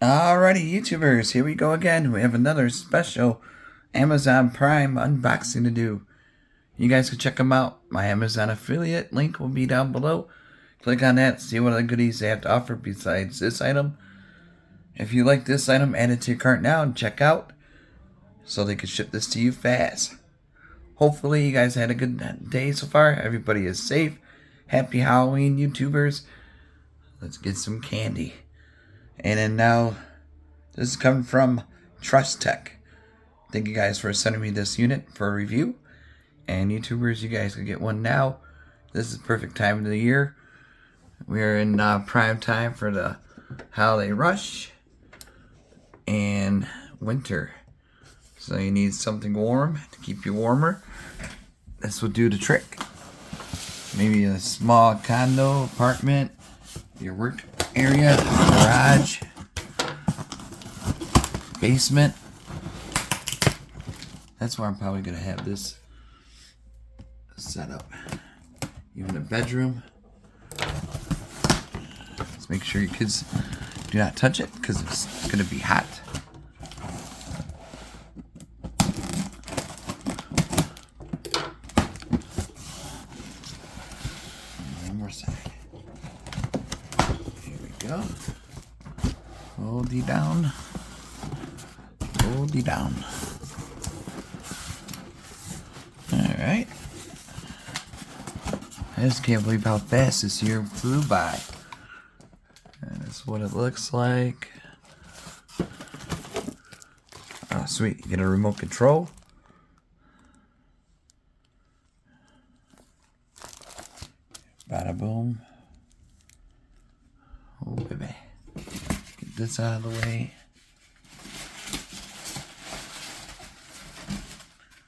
Alrighty, YouTubers, here we go again. We have another special Amazon Prime unboxing to do. You guys can check them out. My Amazon affiliate link will be down below. Click on that, see what other goodies they have to offer besides this item. If you like this item, add it to your cart now and check out so they can ship this to you fast. Hopefully you guys had a good day so far. Everybody is safe. Happy Halloween, YouTubers. Let's get some candy. And then now, this is coming from Trustech. Thank you guys for sending me this unit for a review. And YouTubers, you guys can get one now. This is the perfect time of the year. We are in prime time for the holiday rush and winter. So you need something warm to keep you warmer. This will do the trick. Maybe a small condo, apartment, your work area, garage, basement. That's where I'm probably going to have this set up. Even a bedroom. Let's make sure your kids do not touch it because it's going to be hot. One more side. Here we go. Hold you down. Hold you down. Alright. I just can't believe how fast this year flew by. And that's what it looks like. Oh, sweet. You get a remote control. Bada boom. Oh, baby. Get this out of the way.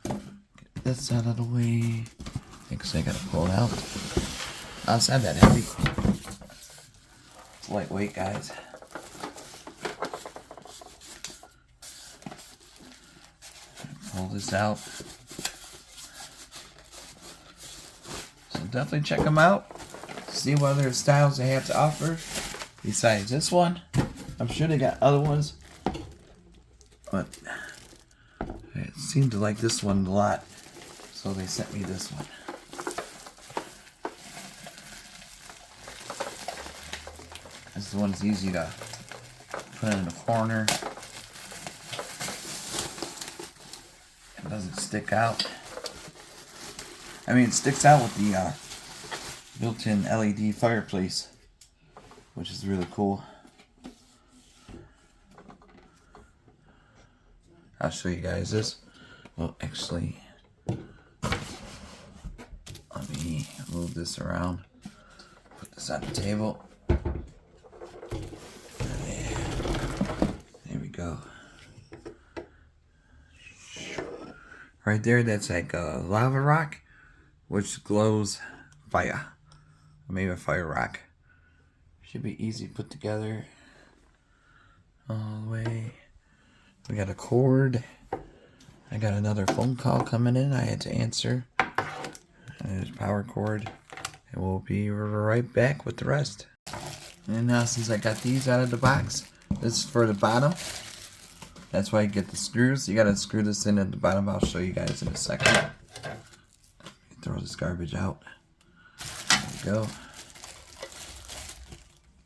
Get this out of the way. Because I gotta pull it out. Oh, it's not that heavy. It's lightweight, guys. Pull this out. So definitely check them out. See what other styles they have to offer besides this one. I'm sure they got other ones, but it seemed to like this one a lot, so they sent me this one. This one's easy to put in the corner. It doesn't stick out. I mean, it sticks out with the built-in LED fireplace, which is really cool. I'll show you guys this. Well, actually, let me move this around. Put this on the table. There we go. Right there, that's like a lava rock, which glows fire. Or maybe a fire rock. Should be easy to put together. All the way. We got a cord. I got another phone call coming in I had to answer. There's power cord. And we'll be right back with the rest. And now since I got these out of the box, this is for the bottom. That's why you get the screws. You gotta screw this in at the bottom. I'll show you guys in a second. Throw this garbage out. There we go.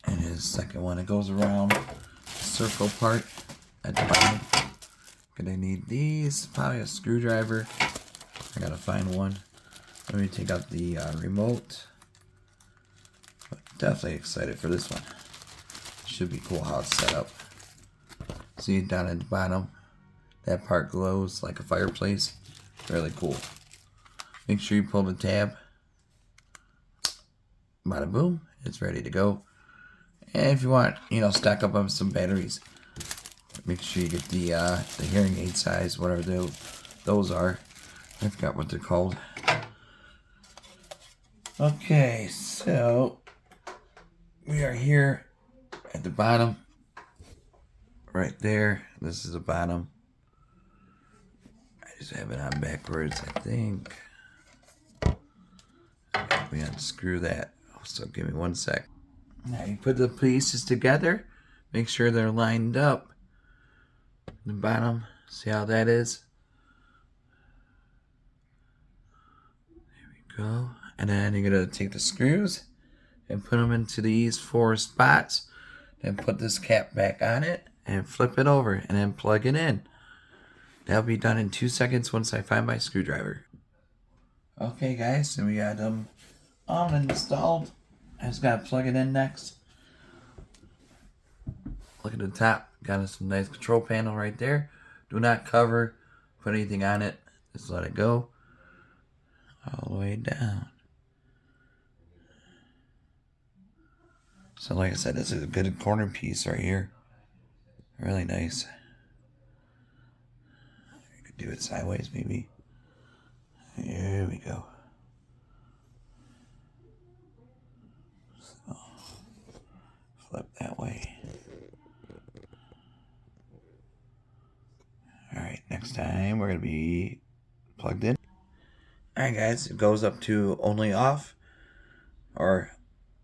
And here's the second one. It goes around the circle part at the bottom. Gonna need these. Probably a screwdriver. I gotta find one. Let me take out the remote. But definitely excited for this one. Should be cool how it's set up. See it down at the bottom. That part glows like a fireplace. Really cool. Make sure you pull the tab. Bada boom. It's ready to go. And if you want, stack up on some batteries. Make sure you get the hearing aid size, whatever those are. I forgot what they're called. Okay, so we are here at the bottom. Right there. This is the bottom. I just have it on backwards, I think. We unscrew that. So give me 1 sec. Now you put the pieces together. Make sure they're lined up. The bottom, see how that is? There we go. And then you're going to take the screws and put them into these 4 spots. Then put this cap back on it and flip it over and then plug it in. That'll be done in 2 seconds once I find my screwdriver. Okay guys, so we got them all installed. I just gotta plug it in next. Look at the top, got some nice control panel right there. Do not cover, put anything on it, just let it go all the way down. So like I said, this is a good corner piece right here. Really nice. You could do it sideways maybe. Here we go. So, flip that way. Alright, next time we're going to be plugged in. Alright guys, it goes up to only off. Or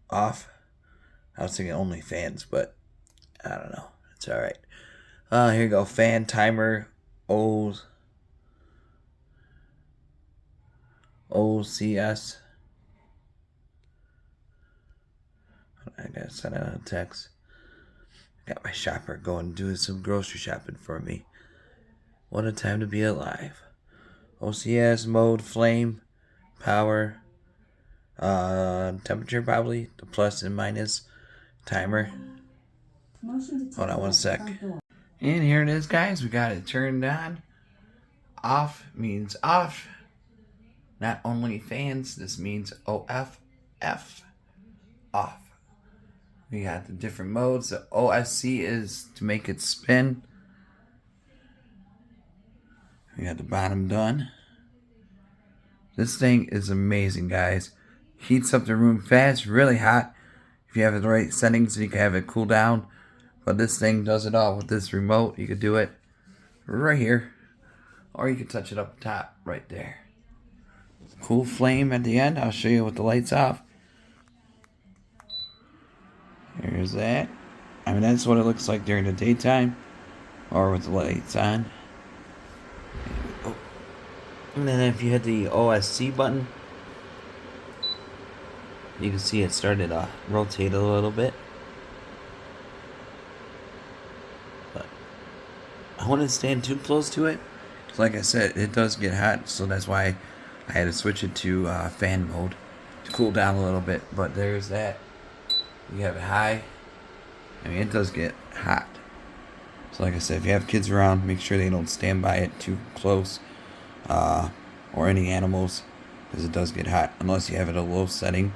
off. I was thinking only fans, but I don't know. It's alright. Here you go. Fan timer. OCS. I gotta send out a text. Got my shopper going, doing some grocery shopping for me. What a time to be alive. OCS mode, flame, power, temperature probably, the plus and minus, timer. Hold on 1 sec. And here it is guys, we got it turned on. Off means off. Not only fans, this means OFF, off. We got the different modes. The OSC is to make it spin. We got the bottom done. This thing is amazing, guys. Heats up the room fast, really hot. If you have the right settings, you can have it cool down. But this thing does it all with this remote. You could do it right here. Or you could touch it up top right there. Cool flame at the end. I'll show you with the lights off. Here's that. I mean, that's what it looks like during the daytime. Or with the lights on. Oh. And then if you hit the OSC button, you can see it started to rotate a little bit. But I wouldn't stand too close to it. Like I said, it does get hot, so that's why I had to switch it to fan mode to cool down a little bit. But there's that. You have it high. I mean, it does get hot. So like I said, if you have kids around, make sure they don't stand by it too close. Or any animals, because it does get hot. Unless you have it at a low setting.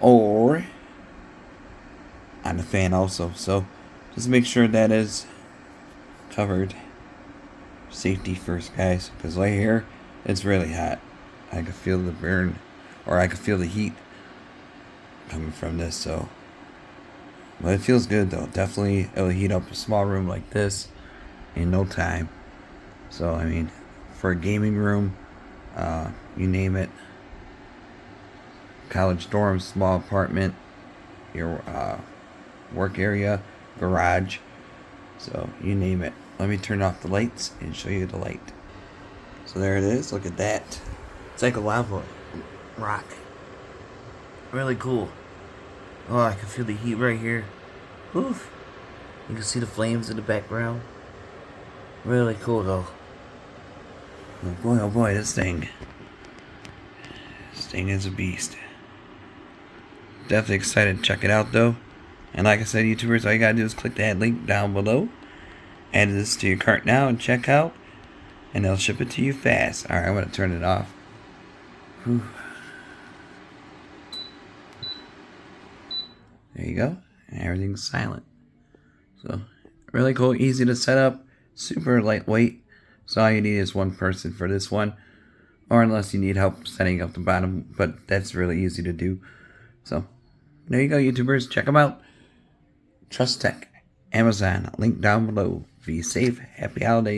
Or on the fan also. So just make sure that is covered. Safety first, guys, because right here it's really hot. I can feel the burn, or I can feel the heat coming from this. So, but it feels good though. Definitely, it'll heat up a small room like this in no time. So I mean, for a gaming room, you name it, college dorm, small apartment, your work area, garage. So you name it. Let me turn off the lights and show you the light. So there it is. Look at that. It's like a lava rock. Really cool. Oh, I can feel the heat right here. Oof. You can see the flames in the background. Really cool though. Oh boy, this thing is a beast. Definitely excited to check it out though. And like I said, YouTubers, all you gotta do is click that link down below. Add this to your cart now and check out, and they'll ship it to you fast. Alright, I'm going to turn it off. Whew. There you go. And everything's silent. So, really cool, easy to set up, super lightweight. So all you need is one person for this one. Or unless you need help setting up the bottom, but that's really easy to do. So, there you go, YouTubers. Check them out. Trustech, Amazon, link down below. Be safe. Happy holidays.